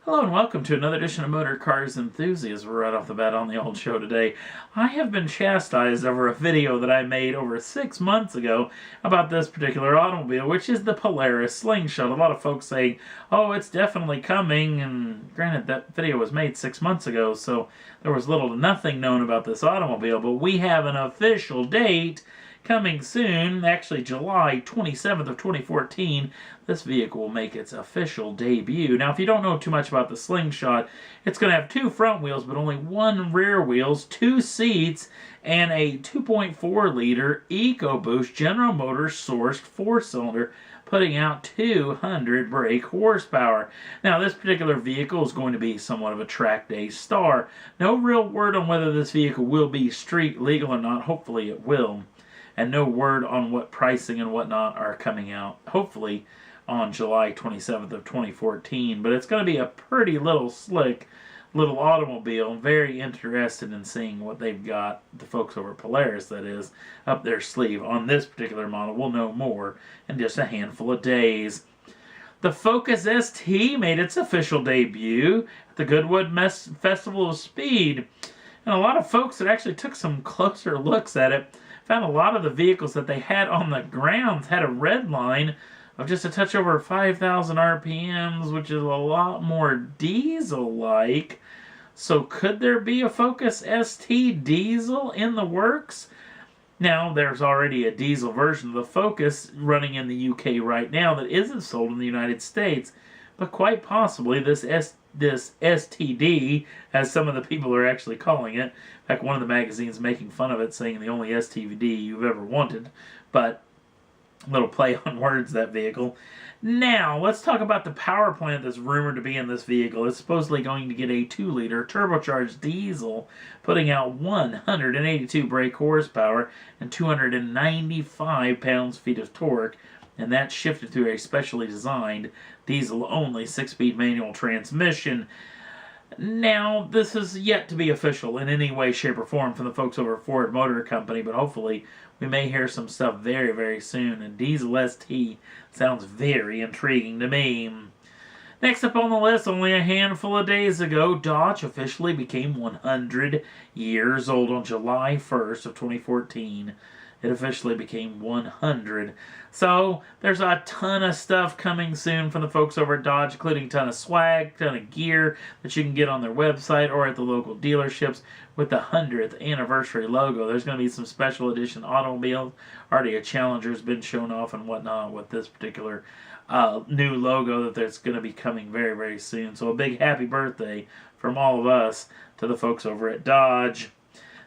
Hello and welcome to another edition of Motor Cars Enthusiasts. We're right off the bat on the old show today. I have been chastised over a video that I made over 6 months ago about this particular automobile, which is the Polaris Slingshot. A lot of folks say, oh, it's definitely coming, and granted that video was made 6 months ago, so there was little to nothing known about this automobile, but we have an official date coming soon, actually July 27th of 2014, this vehicle will make its official debut. Now, if you don't know too much about the Slingshot, it's going to have 2 front wheels, but only 1 rear wheels, 2 seats, and a 2.4-liter EcoBoost General Motors sourced 4-cylinder, putting out 200 brake horsepower. Now, this particular vehicle is going to be somewhat of a track day star. No real word on whether this vehicle will be street legal or not. Hopefully it will. And no word on what pricing and whatnot are coming out, hopefully, on July 27th of 2014. But it's going to be a pretty little slick little automobile. I'm very interested in seeing what they've got, the folks over at Polaris, that is, up their sleeve on this particular model. We'll know more in just a handful of days. The Focus ST made its official debut at the Goodwood Festival of Speed. And a lot of folks that actually took some closer looks at it found a lot of the vehicles that they had on the grounds had a red line of just a touch over 5,000 RPMs, which is a lot more diesel-like. So could there be a Focus ST diesel in the works? Now, there's already a diesel version of the Focus running in the UK right now that isn't sold in the United States, but quite possibly this STD, as some of the people are actually calling it. In fact, one of the magazines making fun of it, saying the only STD you've ever wanted. But a little play on words, that vehicle. Now, let's talk about the power plant that's rumored to be in this vehicle. It's supposedly going to get a 2-liter turbocharged diesel, putting out 182 brake horsepower and 295 pounds-feet of torque. And that's shifted through a specially designed diesel-only 6-speed manual transmission. Now, this is yet to be official in any way, shape, or form from the folks over at Ford Motor Company, but hopefully we may hear some stuff very, very soon, and Diesel ST sounds very intriguing to me. Next up on the list, only a handful of days ago, Dodge officially became 100 years old on July 1st of 2014. It officially became 100. So, there's a ton of stuff coming soon from the folks over at Dodge, including a ton of swag, ton of gear that you can get on their website or at the local dealerships with the 100th anniversary logo. There's going to be some special edition automobiles. Already a Challenger's been shown off and whatnot with this particular new logo that's going to be coming very, very soon. So a big happy birthday from all of us to the folks over at Dodge.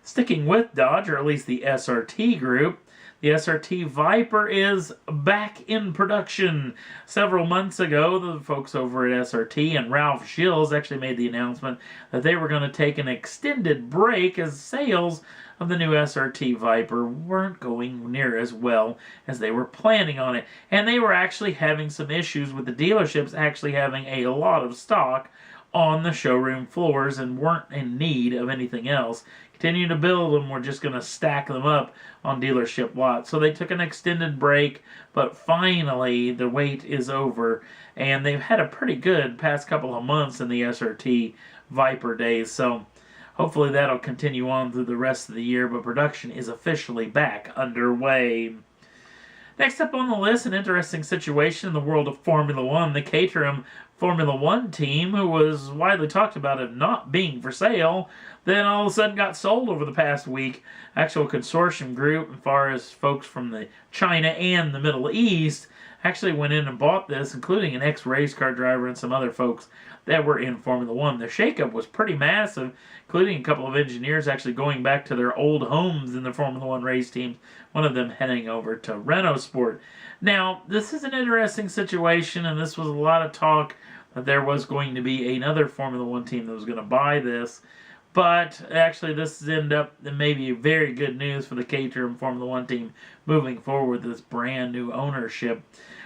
Sticking with Dodge, or at least the SRT group, the SRT Viper is back in production. Several months ago, the folks over at SRT and Ralph Gilles actually made the announcement that they were going to take an extended break as sales of the new SRT Viper weren't going near as well as they were planning on it. And they were actually having some issues with the dealerships actually having a lot of stock on the showroom floors and weren't in need of anything else. Continue to build them, we're just going to stack them up on dealership lots. So they took an extended break, but finally the wait is over, and they've had a pretty good past couple of months in the SRT Viper days, so hopefully that'll continue on through the rest of the year, but production is officially back underway. Next up on the list, an interesting situation in the world of Formula One. The Caterham Formula One team, who was widely talked about as not being for sale, then all of a sudden got sold over the past week. Actual consortium group, as far as folks from the China and the Middle East, actually went in and bought this, including an ex-race car driver and some other folks that were in Formula One. The shakeup was pretty massive, including a couple of engineers actually going back to their old homes in the Formula One race teams, one of them heading over to Renault Sport. Now, this is an interesting situation, and this was a lot of talk that there was going to be another Formula One team that was going to buy this. But actually, this ended up maybe very good news for the Caterham Formula One team moving forward with this brand new ownership.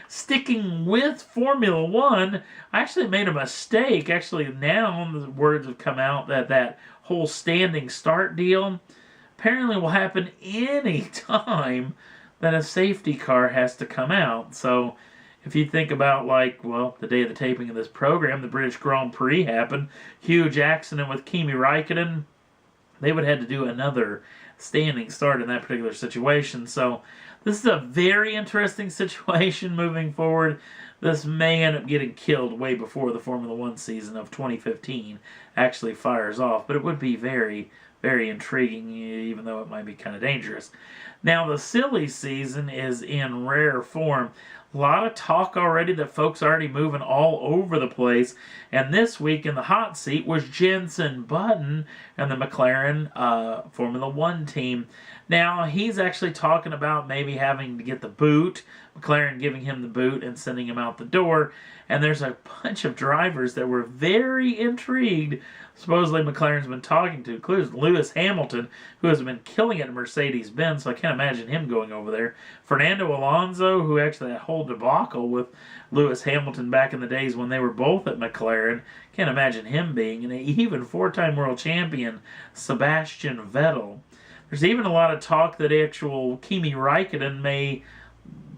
Sticking with Formula One, I actually made a mistake. Actually, now the words have come out that that whole standing start deal apparently will happen any time that a safety car has to come out. So If you think about, like, well, the day of the taping of this program, the British Grand Prix happened. Huge accident with Kimi Räikkönen. They would have had to do another standing start in that particular situation. So this is a very interesting situation moving forward. This may end up getting killed way before the Formula One season of 2015 actually fires off. But it would be very, very intriguing, even though it might be kind of dangerous. Now, the silly season is in rare form. A lot of talk already that folks are already moving all over the place. And this week in the hot seat was Jenson Button and the McLaren Formula One team. Now, he's actually talking about maybe having to get the boot, McLaren giving him the boot and sending him out the door. And there's a bunch of drivers that were very intrigued. Supposedly McLaren's been talking to, including Lewis Hamilton, who has been killing it at Mercedes-Benz, so I can't imagine him going over there. Fernando Alonso, who actually had a whole debacle with Lewis Hamilton back in the days when they were both at McLaren. Can't imagine him being. And even four-time world champion Sebastian Vettel. There's even a lot of talk that actual Kimi Räikkönen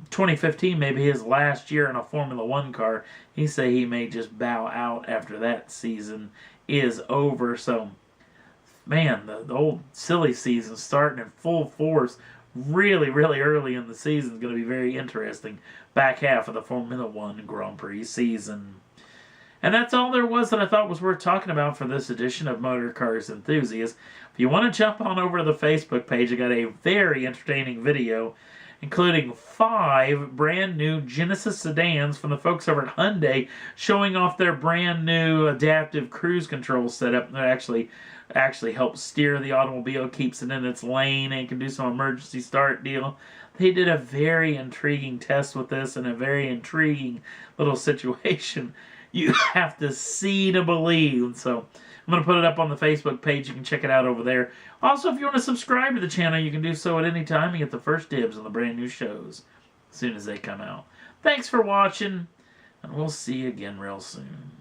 2015 may be his last year in a Formula One car. He say he may just bow out after that season is over. So, man, the old silly season starting in full force really, really early in the season is going to be very interesting. Back half of the Formula One Grand Prix season. And that's all there was that I thought was worth talking about for this edition of Motor Cars Enthusiast. If you want to jump on over to the Facebook page, I got a very entertaining video including 5 brand new Genesis sedans from the folks over at Hyundai, showing off their brand new adaptive cruise control setup that actually helps steer the automobile, keeps it in its lane, and can do some emergency start deal. They did a very intriguing test with this and a very intriguing little situation. You have to see to believe. So I'm going to put it up on the Facebook page. You can check it out over there. Also, if you want to subscribe to the channel, you can do so at any time and get the first dibs on the brand new shows as soon as they come out. Thanks for watching, and we'll see you again real soon.